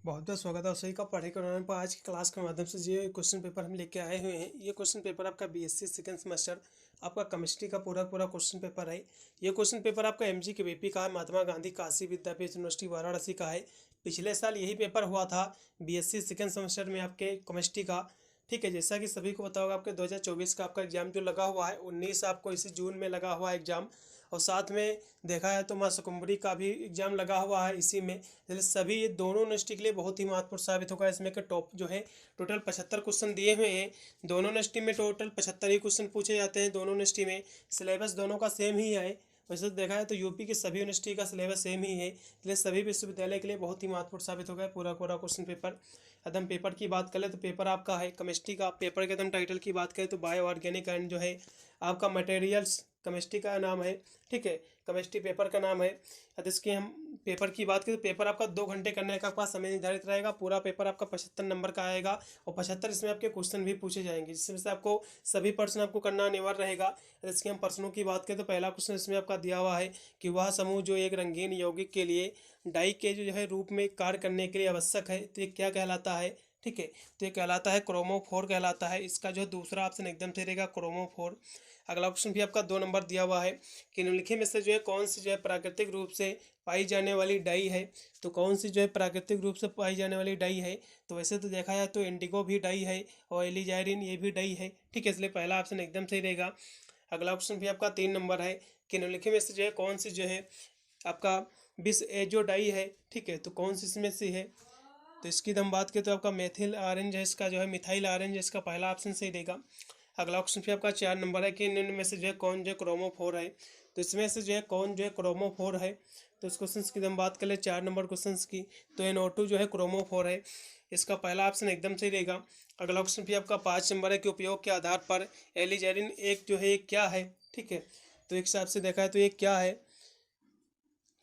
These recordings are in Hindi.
बहुत बहुत स्वागत है आप सभी का पढ़ाई करने पर। आज की क्लास के माध्यम से ये क्वेश्चन पेपर हम लेके आए हुए हैं। ये क्वेश्चन पेपर आपका बीएससी सेकंड सेमेस्टर आपका केमिस्ट्री का पूरा पूरा क्वेश्चन पेपर है। ये क्वेश्चन पेपर आपका एमजी के वीपी का है, महात्मा गांधी काशी विद्यापीठ यूनिवर्सिटी वाराणसी का है। पिछले साल यही पेपर हुआ था बीएससी सेकंड सेमेस्टर में आपके केमिस्ट्री का। ठीक है, जैसा कि सभी को पता होगा आपके 2024 का आपका एग्जाम जो लगा हुआ है 19 आपको इसी जून में लगा हुआ है एग्जाम। और साथ में देखा है तो माँ सुकुम्बरी का भी एग्जाम लगा हुआ है इसी में। इसलिए सभी ये दोनों यूनिवर्सिटी के लिए बहुत ही महत्वपूर्ण साबित होगा। इसमें के टॉप जो है टोटल 75 क्वेश्चन दिए हुए हैं। दोनों यूनिवर्सिटी में टोटल 75 ही क्वेश्चन पूछे जाते हैं। दोनों यूनिवर्सिटी में सिलेबस दोनों का सेम ही है। वैसे तो देखा है तो यूपी की सभी यूनिवर्सिटी का सिलेबस सेम ही है, इसलिए सभी विश्वविद्यालय के लिए बहुत ही महत्वपूर्ण साबित होगा पूरा पूरा क्वेश्चन पेपर। एकदम पेपर की बात करें तो पेपर आपका है केमिस्ट्री का। पेपर के एकदम टाइटल की बात करें तो बायो ऑर्गेनिक एंड जो है आपका मटेरियल्स केमिस्ट्री का नाम है। ठीक है, केमिस्ट्री पेपर का नाम है। अब इसकी हम पेपर की बात करें तो पेपर आपका 2 घंटे करने का आपका समय निर्धारित रहेगा। पूरा पेपर आपका 75 नंबर का आएगा और 75 इसमें आपके क्वेश्चन भी पूछे जाएंगे, जिसमें से आपको सभी प्रश्न आपको करना अनिवार्य रहेगा। इसके हम प्रश्नों की बात करें तो पहला क्वेश्चन इसमें आपका दिया हुआ है कि वह समूह जो एक रंगीन यौगिक के लिए डाई के जो है रूप में कार्य करने के लिए आवश्यक है तो ये क्या कहलाता है। ठीक है, तो ये कहलाता है क्रोमोफोर कहलाता है। इसका जो है दूसरा ऑप्शन एकदम सही रहेगा, क्रोमोफोर। अगला क्वेश्चन भी आपका 2 नंबर दिया हुआ है कि निम्नलिखित में से जो है कौन सी जो है प्राकृतिक रूप से पाई जाने वाली डाई है। तो कौन सी जो है प्राकृतिक रूप से पाई जाने वाली डाई है, तो वैसे तो देखा जाए तो इंडिगो भी डाई है और एलिजाइरिन ये भी डाई है। ठीक है, इसलिए पहला ऑप्शन एकदम सही रहेगा। अगला क्वेश्चन भी आपका 3 नंबर है कि निम्नलिखित में से जो है कौन सी जो है आपका बिस एजो डाई है। ठीक है, तो कौन सी इसमें से है, तो इसकी हम बात करें तो आपका मेथिल ऑरेंज है, इसका जो है मिथाइल ऑरेंज है, इसका पहला ऑप्शन सही रहेगा। अगला क्वेश्चन फिर आपका 4 नंबर है कि निम्न में से जो है कौन जो है क्रोमोफोर है। तो इसमें से जो है कौन जो है क्रोमोफोर है, तो इस क्वेश्चन की हम बात करें 4 नंबर क्वेश्चन की तो NO2 जो है क्रोमोफोर है, इसका पहला ऑप्शन एकदम सही रहेगा। अगला क्वेश्चन फिर आपका 5 नंबर है कि उपयोग के आधार पर एलिजाइरिन एक जो है ये क्या है। ठीक है, तो एक हिसाब से देखा है तो ये क्या है।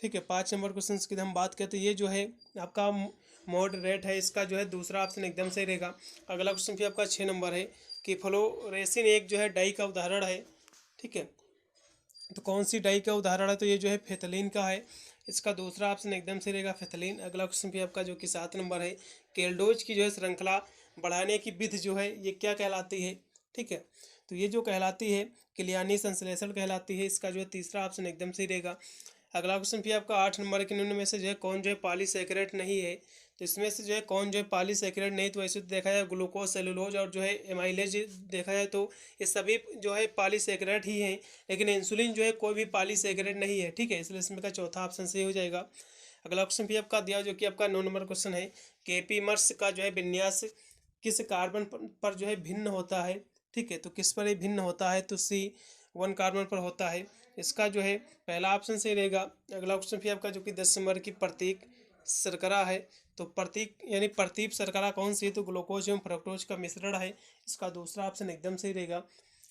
ठीक है, 5 नंबर क्वेश्चन की हम बात करें तो ये जो है आपका मॉडरेट है, इसका जो है दूसरा ऑप्शन एकदम सही रहेगा। अगला क्वेश्चन फिर आपका 6 नंबर है कि फ्लोरेसिन एक जो है डाई का उदाहरण है। ठीक है, तो कौन सी डाई का उदाहरण है, तो ये जो है फेथलीन का है, इसका दूसरा ऑप्शन एकदम सही रहेगा फेथलीन। अगला क्वेश्चन भी आपका जो कि 7 नंबर है केल्डोज की जो है श्रृंखला बढ़ाने की विधि जो है ये क्या कहलाती है। ठीक है, तो ये जो कहलाती है क्लियानी संश्लेषण कहलाती है, इसका जो है तीसरा ऑप्शन एकदम सही रहेगा। अगला क्वेश्चन भी आपका 8 नंबर के निम्न में से जो है कौन जो है पॉलीसैकेराइड नहीं है। तो इसमें से जो है कौन जो है पॉलीसैकेराइड नहीं, तो वैसे तो देखा जाए ग्लूकोज सेलुलोज और जो है एमाइलेज देखा जाए तो ये सभी जो है पॉलीसैकेराइड ही हैं, लेकिन इंसुलिन जो है कोई भी पॉलीसैकेराइड नहीं है। ठीक है, इसलिए इसमें का चौथा ऑप्शन सही हो जाएगा। अगला क्वेश्चन भी आपका दिया जो कि आपका 9 नंबर क्वेश्चन है कि एपीमर्स का जो है विन्यास किस कार्बन पर जो है भिन्न होता है। ठीक है, तो किस पर ये भिन्न होता है, तो C1 कार्बन पर होता है, इसका जो है पहला ऑप्शन सही रहेगा। अगला क्वेश्चन फिर आपका जो कि 10 नंबर की प्रतीक शर्करा है, तो प्रतीक यानी प्रतीप शर्करा कौन सी है, तो ग्लूकोज एवं फ्रक्टोज का मिश्रण है, इसका दूसरा ऑप्शन एकदम सही रहेगा।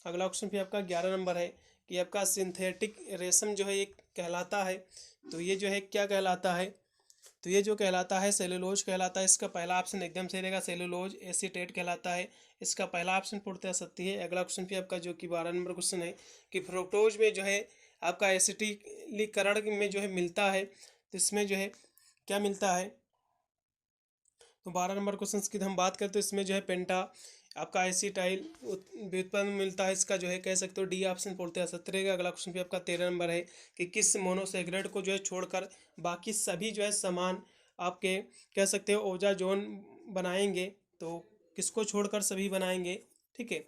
अगला क्वेश्चन फिर आपका 11 नंबर है कि आपका सिंथेटिक रेशम जो है ये कहलाता है, तो ये जो है क्या कहलाता है, तो ये जो कहलाता है सेलुलोज कहलाता है, इसका पहला ऑप्शन एकदम सही रहेगा सेलुलोज एसीटेट कहलाता है, इसका पहला ऑप्शन पूर्णतः सत्य है। अगला क्वेश्चन फिर आपका जो कि 12 नंबर क्वेश्चन है कि फ्रुक्टोज में जो है आपका एसिटिलीकरण में जो है मिलता है, तो इसमें जो है क्या मिलता है, तो 12 नंबर क्वेश्चन की हम बात करें तो इसमें जो है पेंटा आपका एसिटाइल व्युत्पन्न मिलता है, इसका जो है कह सकते हो डी ऑप्शन पूर्णतः सत्य रहेगा। अगला क्वेश्चन भी आपका 13 नंबर है कि किस मोनोसेक्राइड को जो है छोड़कर बाकी सभी जो है समान आपके कह सकते हो ओजाजोन बनाएंगे, तो किसको छोड़कर सभी बनाएंगे। ठीक है,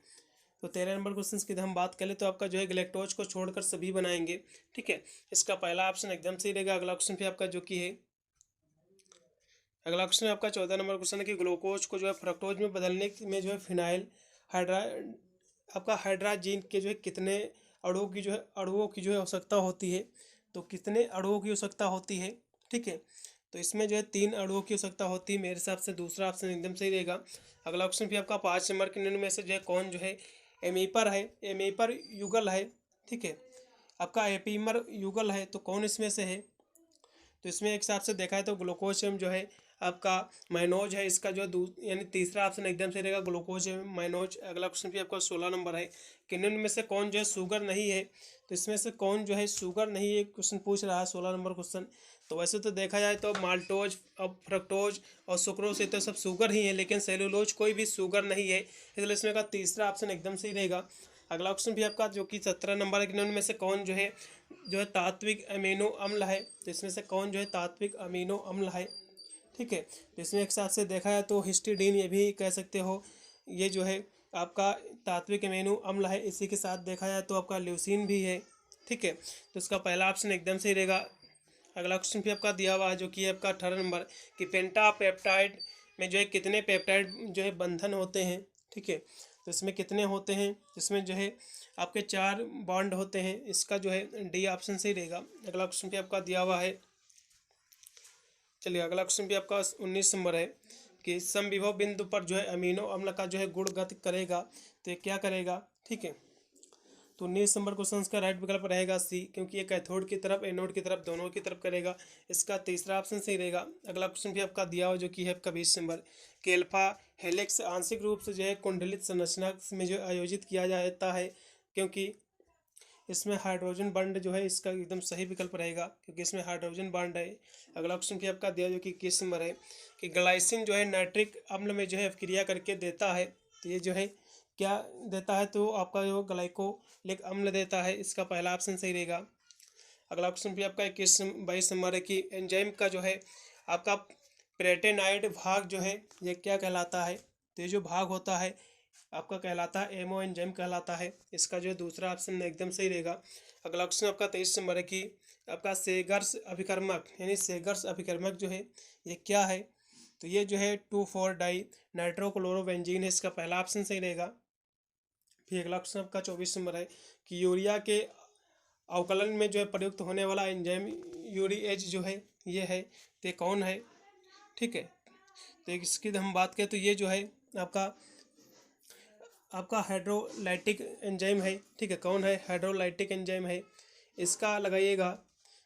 तो 13 नंबर क्वेश्चन की हम बात करें तो आपका जो है ग्लेक्टोज को छोड़कर सभी बनाएंगे। ठीक है, इसका पहला ऑप्शन एकदम सही रहेगा। अगला क्वेश्चन भी आपका जो कि है अगला क्वेश्चन आपका 14 नंबर क्वेश्चन है कि ग्लूकोज को जो है फ्रक्टोज में बदलने में जो है फिनाइल हाइड्रा आपका हाइड्राजीन के जो है कितने अणुओं की जो है आवश्यकता होती है, तो कितने अणुओं की आवश्यकता होती है। ठीक है, तो इसमें जो है 3 अणुओं की आवश्यकता होती है, मेरे हिसाब से दूसरा ऑप्शन एकदम सही रहेगा। अगला क्वेश्चन भी आपका 5 नंबर के निम्न में से जो है कौन जो है एमीपर है, एमीपर युगल है। ठीक है, आपका एपीमर युगल है, तो कौन इसमें से है, तो इसमें एक हिसाब से देखा है तो ग्लूकोज जो है आपका माइनोज है, इसका जो है यानी तीसरा ऑप्शन एकदम से रहेगा ग्लूकोज माइनोज। अगला क्वेश्चन भी आपका 16 नंबर है कि निम्न में से कौन जो है शुगर नहीं है, तो इसमें से कौन जो है शुगर नहीं है क्वेश्चन पूछ रहा है 16 नंबर क्वेश्चन, तो वैसे तो देखा जाए तो माल्टोज और फ्रक्टोज और सुक्रोज ये तो सब शुगर ही है, लेकिन सेलुलोज कोई भी शुगर नहीं है, इसलिए इसमें का तीसरा ऑप्शन एकदम सही रहेगा। अगला ऑप्शन भी आपका जो कि 17 नंबर के में से कौन जो है तात्विक अमीनो अम्ल है, तो इसमें से कौन जो है तात्विक अमीनो अम्ल है, ठीक है। तो इसमें एक साथ से देखा जाए तो हिस्टिडीन ये भी कह सकते हो, ये जो है आपका तात्विक अमीनो अम्ल है। इसी के साथ देखा जाए तो आपका ल्यूसीन भी है, ठीक है। तो इसका पहला ऑप्शन एकदम सही रहेगा। अगला क्वेश्चन भी आपका दिया हुआ है जो कि आपका 18 नंबर कि पेंटापेप्टाइड में जो है कितने पेप्टाइड जो है बंधन होते हैं, ठीक है। तो इसमें कितने होते हैं, इसमें जो है आपके 4 बॉन्ड होते हैं, इसका जो है डी ऑप्शन सही रहेगा। अगला क्वेश्चन भी आपका दिया हुआ है, चलिए अगला क्वेश्चन भी आपका 19 नंबर है कि समविभव बिंदु पर जो है अमीनो अम्ल का जो है गुण गति करेगा, तो ये क्या करेगा, ठीक है। तो 19 नंबर क्वेश्चन का राइट विकल्प रहेगा सी, क्योंकि ये कैथोड की तरफ एनोड की तरफ दोनों की तरफ करेगा, इसका तीसरा ऑप्शन सही रहेगा। अगला क्वेश्चन भी आपका दिया हुआ जो कि है आपका 20 नंबर कि अल्फा हेलिक्स आंशिक रूप से जो है कुंडलित संरचना में जो आयोजित किया जाता है, क्योंकि इसमें हाइड्रोजन बॉन्ड जो है, इसका एकदम सही विकल्प रहेगा क्योंकि इसमें हाइड्रोजन बॉन्ड है। अगला क्वेश्चन भी आपका दिया जो कि 21 नंबर है कि ग्लाइसिन जो है नाइट्रिक अम्ल में जो है अभिक्रिया करके देता है, तो ये जो है क्या देता है, तो आपका जो ग्लाइकोलिक अम्ल देता है, इसका पहला ऑप्शन सही रहेगा। अगला क्वेश्चन भी आपका 22 नंबर है कि एंजाइम का जो है आपका प्रेटेनाइड भाग जो है ये क्या कहलाता है, तो ये जो भाग होता है आपका कहलाता है एमो एंजाइम कहलाता है, इसका जो है दूसरा ऑप्शन एकदम सही रहेगा। अगला क्वेश्चन आपका 23 नंबर है कि आपका सेगर्स अभिकर्मक यानी सेगर्स अभिकर्मक जो है ये क्या है, तो ये जो है 2,4 डाई नाइट्रोक्लोरोबेंजीन है, इसका पहला ऑप्शन सही रहेगा। फिर अगला क्वेश्चन आपका 24 नंबर है कि यूरिया के अवकलन में जो है प्रयुक्त होने वाला एंजाइम यूरिएज जो है ये है, तो ये कौन है, ठीक है। तो इसकी हम बात करें तो ये जो है आपका हाइड्रोलाइटिक एंजाइम है, ठीक है। कौन है, हाइड्रोलाइटिक एंजाइम है, इसका लगाइएगा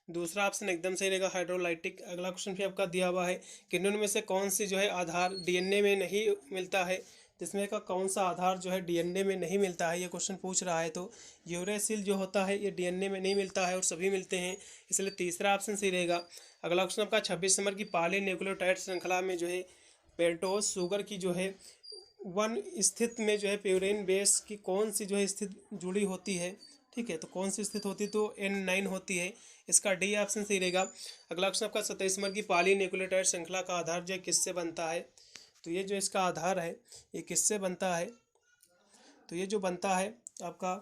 दूसरा ऑप्शन एकदम सही रहेगा हाइड्रोलाइटिक। अगला क्वेश्चन भी आपका दिया हुआ है कि निम्न में से कौन सी जो है आधार डीएनए में नहीं मिलता है, जिसमें का कौन सा आधार जो है डीएनए में नहीं मिलता है, ये क्वेश्चन पूछ रहा है। तो यूरेसिल जो होता है ये डीएनए में नहीं मिलता है और सभी मिलते हैं, इसलिए तीसरा ऑप्शन सही रहेगा। अगला क्वेश्चन आपका 26 नंबर की पॉलीन्यूक्लियोटाइड श्रृंखला में जो है पेंटोज शुगर की जो है 1 स्थित में जो है प्यूरिन बेस की कौन सी जो है स्थित जुड़ी होती है, ठीक है। तो कौन सी स्थित होती है, तो N9 होती है, इसका डी ऑप्शन सही रहेगा। अगला क्वेश्चन आपका 27 नंबर की पॉलीन्यूक्लियोटाइड श्रृंखला का आधार जो है किससे बनता है, तो ये जो इसका आधार है ये किससे बनता है, तो ये जो बनता है आपका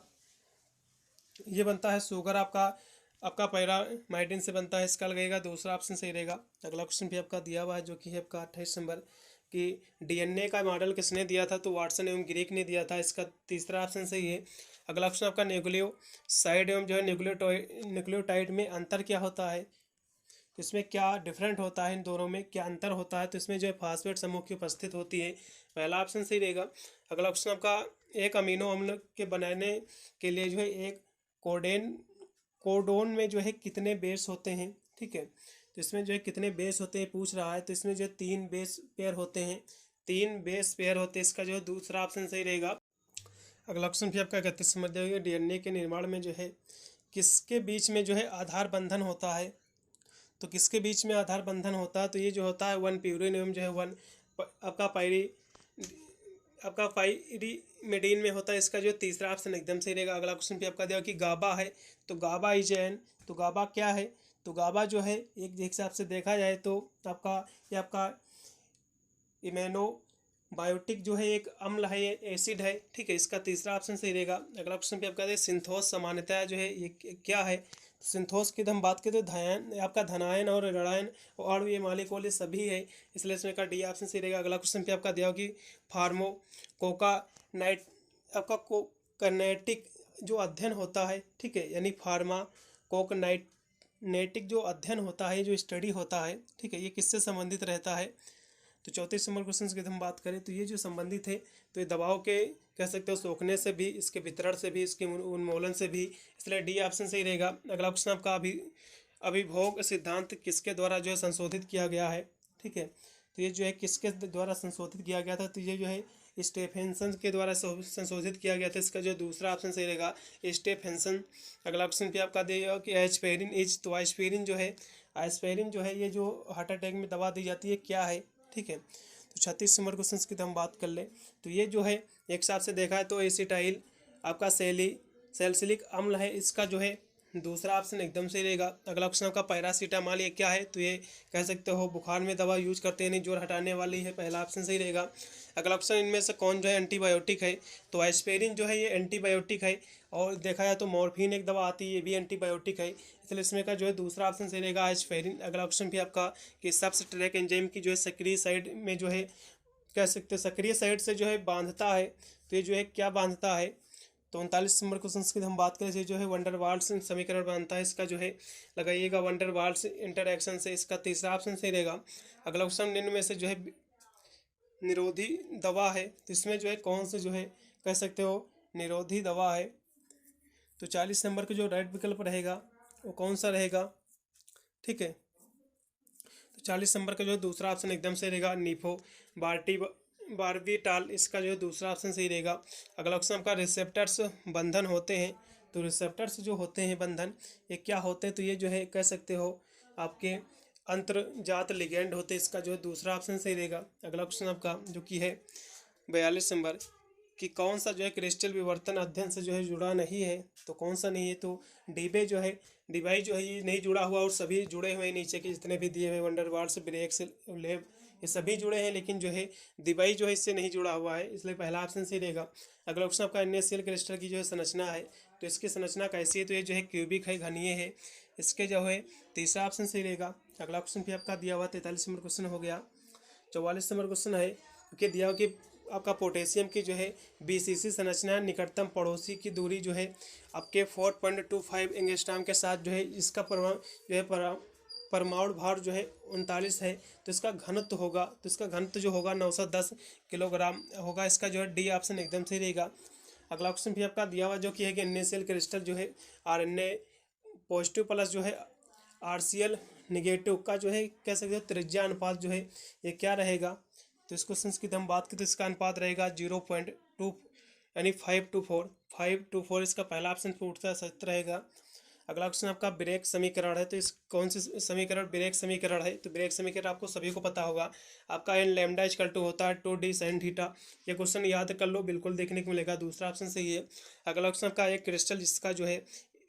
ये बनता है शुगर आपका पैरामाइडिन से बनता है, इसका लगेगा दूसरा ऑप्शन सही रहेगा। अगला क्वेश्चन भी आपका दिया हुआ है जो कि है आपका 28 नंबर कि डीएनए का मॉडल किसने दिया था, तो वाटसन एवं ग्रीक ने दिया था, इसका तीसरा ऑप्शन सही है। अगला क्वेश्चन आपका न्यूक्लियोसाइड एवं जो है न्यूक्लियोटाइड में अंतर क्या होता है, तो इसमें क्या डिफरेंट होता है, इन दोनों में क्या अंतर होता है, तो इसमें जो है फास्फेट समूह की उपस्थित होती है, पहला ऑप्शन सही रहेगा। अगला क्वेश्चन आपका एक अमीनो अम्ल के बनाने के लिए जो है एक कोडोन में जो है कितने बेस होते हैं, ठीक है। तो इसमें जो है कितने बेस होते हैं पूछ रहा है, तो इसमें जो है 3 बेस पेयर होते हैं, 3 बेस पेयर होते हैं, इसका जो है दूसरा ऑप्शन सही रहेगा। अगला क्वेश्चन भी आपका 31 समझ जाइए डीएनए के निर्माण में जो है किसके बीच में जो है आधार बंधन होता है, तो किसके बीच में आधार बंधन होता है, तो ये जो होता है 1 प्यूरिन एवं जो है 1 आपका पाइरीमिडीन में होता है, इसका जो तीसरा ऑप्शन एकदम सही रहेगा। अगला क्वेश्चन भी आपका दिया कि गाबा है, तो गाबा इज एन, तो गाबा क्या है, तो गाबा जो है एक हिसाब से देखा जाए तो आपका इम्यूनो बायोटिक जो है एक अम्ल है, ये एसिड है, ठीक है, इसका तीसरा ऑप्शन सही रहेगा। अगला क्वेश्चन भी आपका सिंथोस सामान्यतः जो है ये क्या है, तो सिंथोस की हम बात करें तो धायन आपका धनायन और ऋणायन और ये मालिकोल ये सभी है, इसलिए इसमें का डी ऑप्शन सही रहेगा। अगला क्वेश्चन भी आपका दिया हो कि फार्माकोकाइनेट आपका कोकाइनेटिक जो अध्ययन होता है, ठीक है, यानी फार्माकोकाइनेटिक जो अध्ययन होता है, जो स्टडी होता है, ठीक है, ये किससे संबंधित रहता है, तो 34 नंबर क्वेश्चन की हम बात करें तो ये जो संबंधित है तो ये दबाव के कह सकते हो सोखने से भी, इसके वितरण से भी, इसके उन्मूलन से भी, इसलिए डी ऑप्शन सही रहेगा। अगला क्वेश्चन आपका अभिभोग सिद्धांत किसके द्वारा जो है संशोधित किया गया है, ठीक है, तो ये जो है किसके द्वारा संशोधित किया गया था, तो ये जो है स्टेफेंसन के द्वारा संशोधित किया गया था, इसका जो दूसरा ऑप्शन सही रहेगा स्टेफेंसन। अगला क्वेश्चन भी आपका दिया कि एस्पिरिन इज, तो एस्पिरिन जो है एस्पिरिन जो है ये जो हार्ट अटैक में दवा दी जाती है क्या है, ठीक है। तो 36 नंबर क्वेश्चन की हम बात कर ले तो ये जो है एक हिसाब से देखा है तो एसिटाइल आपका सैलिसिलिक अम्ल है, इसका जो है दूसरा ऑप्शन एकदम सही रहेगा। अगला क्वेश्चन आपका पैरासीटामॉल ये क्या है, तो ये कह सकते हो बुखार में दवा यूज करते हैं, नहीं जोर हटाने वाली है, पहला ऑप्शन सही रहेगा। अगला क्वेश्चन इनमें से कौन जो है एंटीबायोटिक है, तो एस्पिरिन जो है ये एंटीबायोटिक है, और देखा जाए तो मॉर्फिन एक दवा आती है ये भी एंटीबायोटिक है, इसलिए इसमें का जो है दूसरा ऑप्शन सही रहेगा एस्पिरिन। अगला क्वेश्चन भी आपका कि सब्सट्रेट एंजाइम की जो है सक्रिय साइड में जो है कह सकते हो सक्रिय साइड से जो है बांधता है, तो ये जो है क्या बांधता है, तो 39 नंबर क्वेश्चन की हम बात करें जो है वंडरवाल्स समीकरण बनता है, इसका जो है लगाइएगा वंडरवाल्स इंटरैक्शन से, इसका तीसरा ऑप्शन सही रहेगा। अगला क्वेश्चन निम्न में से जो है निरोधी दवा है, तो इसमें जो है कौन से जो है कह सकते हो निरोधी दवा है, तो 40 नंबर का जो राइट विकल्प रहेगा वो कौन सा रहेगा, ठीक है। तो 40 नंबर का जो है दूसरा ऑप्शन एकदम सही रहेगा नीफो बार्बिटाल, इसका जो है दूसरा ऑप्शन सही रहेगा। अगला क्वेश्चन आपका रिसेप्टर्स बंधन होते हैं, तो रिसेप्टर्स जो होते हैं बंधन ये क्या होते हैं, तो ये जो है कह सकते हो आपके अंतर्जात लिगेंड होते हैं, इसका जो है दूसरा ऑप्शन सही रहेगा। अगला क्वेश्चन आपका जो कि है 42 नंबर कि कौन सा जो है क्रिस्टल विवर्तन अध्ययन से जो है जुड़ा नहीं है, तो कौन सा नहीं है, तो डिबे जो है डिवाई जो है ये नहीं जुड़ा हुआ, और सभी जुड़े हुए हैं नीचे के जितने भी दिए हुए वंडरवाल्स ब्रेक्स लेब ये सभी जुड़े हैं, लेकिन जो है दिवाई जो है इससे नहीं जुड़ा हुआ है, इसलिए पहला ऑप्शन सही रहेगा। अगला क्वेश्चन आपका NaCl क्रिस्टल की जो है संरचना है, तो इसकी संरचना कैसी है, तो ये जो है क्यूबिक है, घनीय है, इसके जो है तीसरा ऑप्शन सही रहेगा। अगला क्वेश्चन भी आपका दिया हुआ 43 नंबर क्वेश्चन हो गया। 44 नंबर क्वेश्चन है कि दिया हुआ कि आपका पोटेशियम की जो है BCC संरचना निकटतम पड़ोसी की दूरी जो है आपके 4.25 एंगस्ट्रॉम के साथ जो है इसका परमाणु भार जो है 39 है, तो इसका घनत्व होगा, तो इसका घनत्व जो होगा 910 किलोग्राम होगा, इसका जो है डी ऑप्शन एकदम सही रहेगा। अगला क्वेश्चन भी आपका दिया हुआ जो कि है कि NaCl क्रिस्टल जो है RNA पॉजिटिव प्लस जो है RCl निगेटिव का जो है कह सकते हो त्रिज्या अनुपात जो है ये क्या रहेगा, तो इस क्वेश्चन की हम बात करें तो इसका अनुपात रहेगा 0.2 यानी 5:4 इसका पहला ऑप्शन पूछता सही रहेगा। अगला क्वेश्चन आपका ब्रेक समीकरण है, तो इस कौन सी समीकरण ब्रेक समीकरण है, तो ब्रेक समीकरण आपको सभी को पता होगा आपका n लैम्डा इक्वल टू होता है 2d sin थीटा, ये क्वेश्चन याद कर लो बिल्कुल देखने को मिलेगा, दूसरा ऑप्शन सही है। अगला क्वेश्चन आपका एक क्रिस्टल जिसका जो है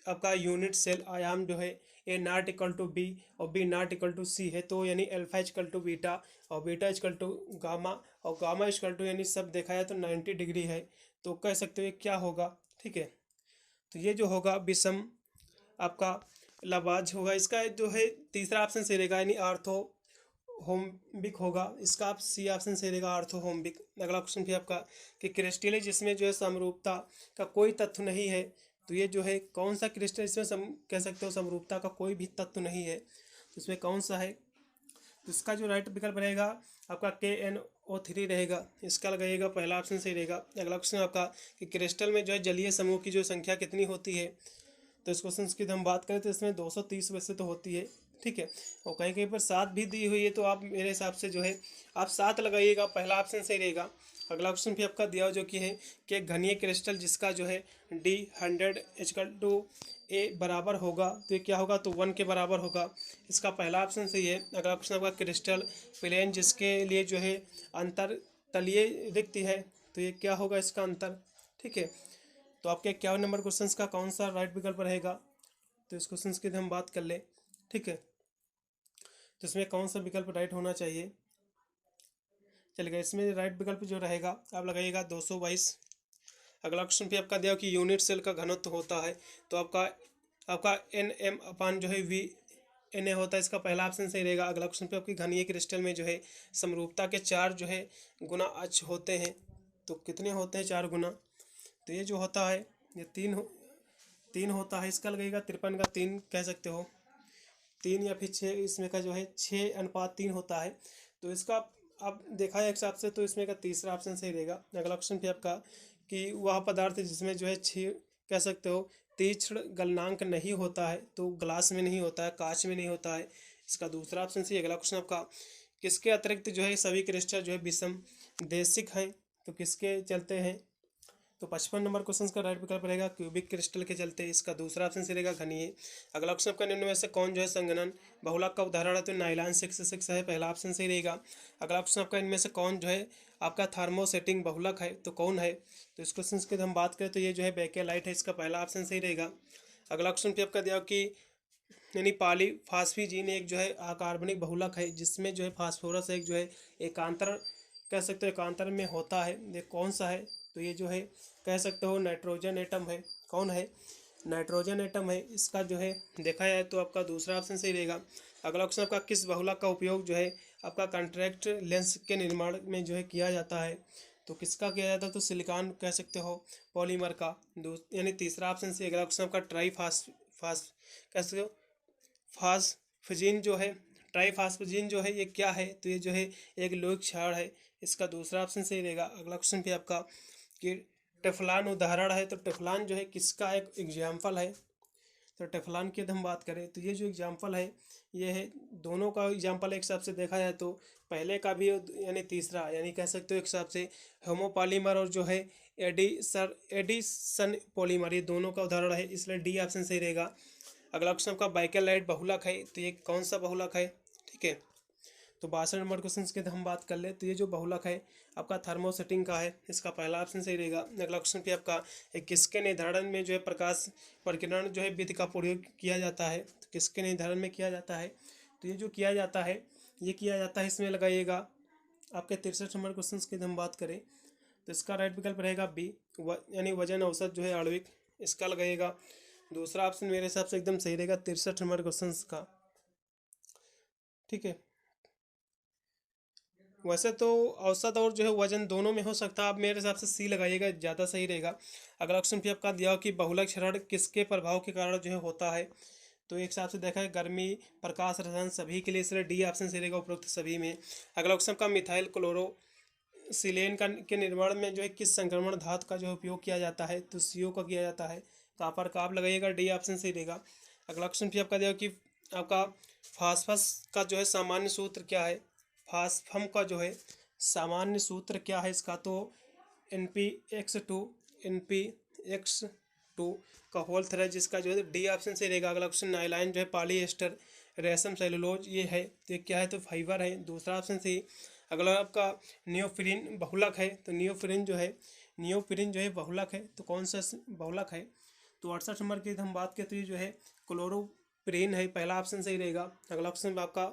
आपका यूनिट सेल आयाम जो है ए नॉट इक्वल टू बी और बी नॉट इक्वल टू सी है, तो यानी अल्फा इक्वल टू बीटा और बीटा इक्वल टू गामा और गामा इक्वल टू यानी सब देखा जाए तो 90 डिग्री है, तो कह सकते हो ये क्या होगा, ठीक है। तो ये जो होगा विषम आपका लावाज होगा, इसका जो है तीसरा ऑप्शन सही रहेगा यानी आर्थो होम्बिक होगा, इसका आप सी ऑप्शन सही रहेगा आर्थो होम्बिक। अगला क्वेश्चन भी आपका कि क्रिस्टल है जिसमें जो है समरूपता का कोई तत्व नहीं है, तो ये जो है कौन सा क्रिस्टल इसमें कह सकते हो समरूपता का कोई भी तत्व नहीं है, तो इसमें कौन सा है, तो इसका जो राइट विकल्प रहेगा आपका KNO3 रहेगा, इसका लगाइएगा पहला ऑप्शन सही रहेगा। अगला क्वेश्चन आपका कि क्रिस्टल में जो है जलीय समूह की जो संख्या कितनी होती है, तो इस क्वेश्चन की हम बात करें तो इसमें 230 वैसे तो होती है, ठीक है, और कहीं कहीं पर 7 भी दी हुई है, तो आप मेरे हिसाब से जो है आप 7 लगाइएगा, पहला ऑप्शन सही रहेगा। अगला क्वेश्चन भी आपका दिया हो जो कि है कि घनीय क्रिस्टल जिसका जो है D100 = A बराबर होगा, तो ये क्या होगा, तो 1 के बराबर होगा, इसका पहला ऑप्शन सही है। अगला क्वेश्चन आपका क्रिस्टल प्लेन जिसके लिए जो है अंतर तलीय रिक्ति है, तो ये क्या होगा इसका अंतर, ठीक है। तो आपके 51 नंबर क्वेश्चन का कौन सा राइट विकल्प रहेगा, तो इस क्वेश्चन की हम बात कर ले, ठीक है, तो इसमें कौन सा विकल्प राइट होना चाहिए, चलिएगा इसमें राइट विकल्प जो रहेगा आप लगाइएगा 222। अगला क्वेश्चन भी आपका दिया कि यूनिट सेल का घनत्व होता है, तो आपका NM/, जो है VNA होता है, इसका पहला ऑप्शन सही रहेगा। अगला क्वेश्चन पे आपकी घनीय क्रिस्टल में जो है समरूपता के 4 जो है गुना अक्ष होते हैं, तो कितने होते हैं 4 गुना, तो ये जो होता है ये 3 होता है, इसका लगेगा 53 का 3 कह सकते हो 3 या फिर 6, इसमें का जो है 6:3 होता है, तो इसका अब देखा है एक हिसाब से तो इसमें का तीसरा ऑप्शन सही रहेगा। अगला क्वेश्चन भी आपका कि वह पदार्थ जिसमें जो है 6 कह सकते हो तीक्ष्ण गलनांक नहीं होता है, तो ग्लास में नहीं होता है, कांच में नहीं होता है, इसका दूसरा ऑप्शन सही। अगला क्वेश्चन आपका किसके अतिरिक्त जो है सभी क्रिस्टल जो है विषम देशिक हैं, तो किसके चलते हैं, तो 55 नंबर क्वेश्चन का राइट विकल्प रहेगा क्यूबिक क्रिस्टल के चलते। इसका दूसरा ऑप्शन से रहेगा घनीय। अगला ऑप्शन आपका निम्न में से कौन जो है संघनन बहुलक का उदाहरण है, तो नाइलॉन 6 है, पहला ऑप्शन सही रहेगा। अगला ऑप्शन आपका इनमें से कौन जो है आपका थर्मोसेटिंग बहुलक है, तो कौन है, तो इस क्वेश्चन की हम बात करें तो ये जो है बेकेलाइट है, इसका पहला ऑप्शन सही रहेगा। अगला ऑप्शन पे आपका दिया कि यानी पॉलीफॉस्फीजीन एक जो है अकार्बनिक बहुलक है, जिसमें जो है फास्फोरस एक जो है एकांतर कह सकते हो एकांतर में होता है, ये कौन सा है, तो ये जो है कह सकते हो नाइट्रोजन एटम है। कौन है, नाइट्रोजन एटम है। इसका जो है देखा जाए तो आपका दूसरा ऑप्शन सही रहेगा। अगला ऑप्शन आपका किस बहुलक का उपयोग जो है आपका कॉन्ट्रैक्ट लेंस के निर्माण में जो है किया जाता है, तो किसका किया जाता है, तो सिलिकॉन कह सकते हो पॉलीमर का। यानी तीसरा ऑप्शन से। अगला ऑप्शन आपका कह सकते हो फास्फजीन जो है, ट्राईफास्फजीन जो है ये क्या है, तो ये जो है एक लौहिक क्षार है, इसका दूसरा ऑप्शन सही रहेगा। अगला क्वेश्चन पे आपका कि टेफ्लॉन उदाहरण है, तो टेफ्लॉन जो है किसका एक एग्जाम्पल है, तो टेफ्लॉन की यदि हम बात करें तो ये जो एग्जाम्पल है ये है दोनों का एग्जाम्पल एक हिसाब से देखा जाए तो पहले का भी यानी तीसरा, यानी कह सकते हो एक हिसाब से होमोपॉलीमर और जो है एडिसन पॉलीमर, ये दोनों का उदाहरण है, इसलिए डी ऑप्शन सही रहेगा। अगला ऑप्शन आपका बाइकेलाइट बहुलक है, तो ये कौन सा बहुलक है, ठीक है। तो 62 नंबर क्वेश्चन की हम बात कर ले तो ये जो बहुलक है आपका थर्मोसेटिंग का है, इसका पहला ऑप्शन सही रहेगा। अगला क्वेश्चन पे आपका किसके निर्धारण में जो है प्रकाश प्रकीर्णन जो है विधि का प्रयोग किया जाता है, तो किसके निर्धारण में किया जाता है, तो ये जो किया जाता है ये किया जाता है, इसमें लगाइएगा आपके 63 नंबर क्वेश्चन की हम बात करें तो इसका राइट विकल्प रहेगा बी, यानी वजन औसत जो है आणविक, इसका लगाइएगा। दूसरा ऑप्शन मेरे हिसाब से एकदम सही रहेगा 63 नंबर क्वेश्चन का, ठीक है। वैसे तो औसत और जो है वजन दोनों में हो सकता है, आप मेरे हिसाब से सी लगाइएगा, ज़्यादा सही रहेगा। अगला ऑप्शन भी आपका दिया हो कि बहुलक क्षरण किसके प्रभाव के कारण जो है होता है, तो एक हिसाब से देखा है गर्मी प्रकाश रसायन सभी के लिए, इसलिए डी ऑप्शन सही रहेगा उपरोक्त सभी में। अगला ऑप्शन का मिथाइल क्लोरो सिलेन का के निर्माण में जो है किस संक्रमण धातु का जो है उपयोग किया जाता है, तो सीओ का किया जाता है, कापर का आप लगाइएगा, डी ऑप्शन सही रहेगा। अगला क्वेश्चन भी आपका दिया कि आपका फास्फस का जो है सामान्य सूत्र क्या है, फास्फम का जो है सामान्य सूत्र क्या है इसका, तो NPX2 का होल थ्रेड, जिसका जो है डी ऑप्शन से रहेगा। अगला क्वेश्चन नाइलॉन जो है पॉलीएस्टर रेशम सेलुलोज ये है, तो ये क्या है, तो फाइबर है, दूसरा ऑप्शन से। अगला आपका नियोप्रीन बहुलक है, तो नियोप्रीन जो है बहुलक है, तो कौन सा बहुलक है, तो 68 नंबर की हम बात करें तो ये जो है क्लोरोप्रीन है, पहला ऑप्शन सही रहेगा। अगला ऑप्शन आपका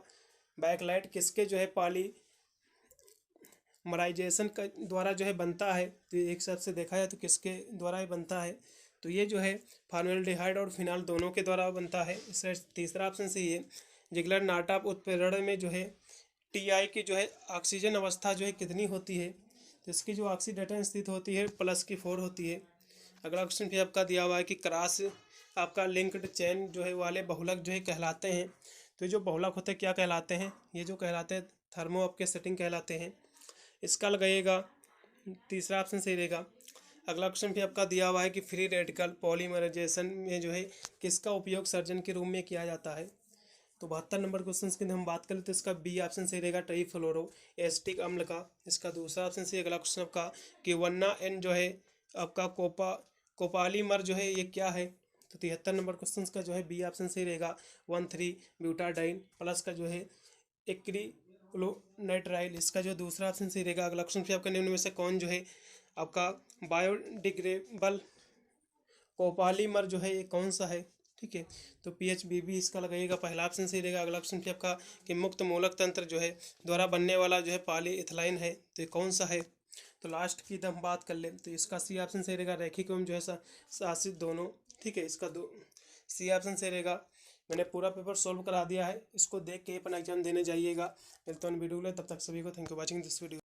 बैकलाइट किसके जो है पॉलीमराइजेशन का द्वारा जो है बनता है, तो एक हिसाब से देखा जाए तो किसके द्वारा ही बनता है, तो ये जो है फॉर्मेल्डिहाइड और फिनाल दोनों के द्वारा बनता है, इसलिए तीसरा ऑप्शन सही है। जिगलर नाटप उत्प्रेरण में जो है टीआई की जो है ऑक्सीजन अवस्था जो है कितनी होती है, तो इसकी जो ऑक्सीडेशन स्थिति होती है +4 होती है। अगला क्वेश्चन भी आपका दिया हुआ है कि क्रॉस आपका लिंक्ड चेन जो है वाले बहुलक जो है कहलाते हैं, तो जो बहुलक होते हैं क्या कहलाते हैं, ये जो कहलाते हैं थर्मो आपके सेटिंग कहलाते हैं, इसका लगाइएगा, तीसरा ऑप्शन सही रहेगा। अगला क्वेश्चन भी आपका दिया हुआ है कि फ्री रेडिकल पॉलीमराइजेशन में जो है किसका उपयोग सर्जन के रूप में किया जाता है, तो 72 नंबर क्वेश्चन की हम बात करें तो इसका बी ऑप्शन सही रहेगा ट्राइफ्लोरो एसिटिक अम्ल का, इसका दूसरा ऑप्शन सही। अगला क्वेश्चन आपका कि वन्ना एन जो है आपका कोपालीमर जो है ये क्या है, तो 73 नंबर क्वेश्चन का जो है बी ऑप्शन सही रहेगा 1,3 ब्यूटाडाइन प्लस का जो है एक्रिलोनाइट्राइल, इसका जो दूसरा ऑप्शन सही रहेगा। अगला क्वेश्चन फिर आपका निम्न में से कौन जो है आपका बायोडिग्रेडेबल कोपालीमर जो है ये कौन सा है, ठीक है, तो PHBB इसका लगाइएगा, पहला ऑप्शन सही रहेगा। अगला ऑप्शन फिर आपका कि मुक्त मूलक तंत्र जो है द्वारा बनने वाला जो है पॉलीइथाइलिन है, तो ये कौन सा है, तो लास्ट की हम बात कर लें तो इसका सी ऑप्शन सही रहेगा रैखिक एवं जो है शासित दोनों, ठीक है, इसका सी ऑप्शन सही रहेगा। मैंने पूरा पेपर सॉल्व करा दिया है, इसको देख के अपना एग्जाम देने जाइएगा। मिलता हूं वीडियो में, तब तक सभी को thank you watching this video.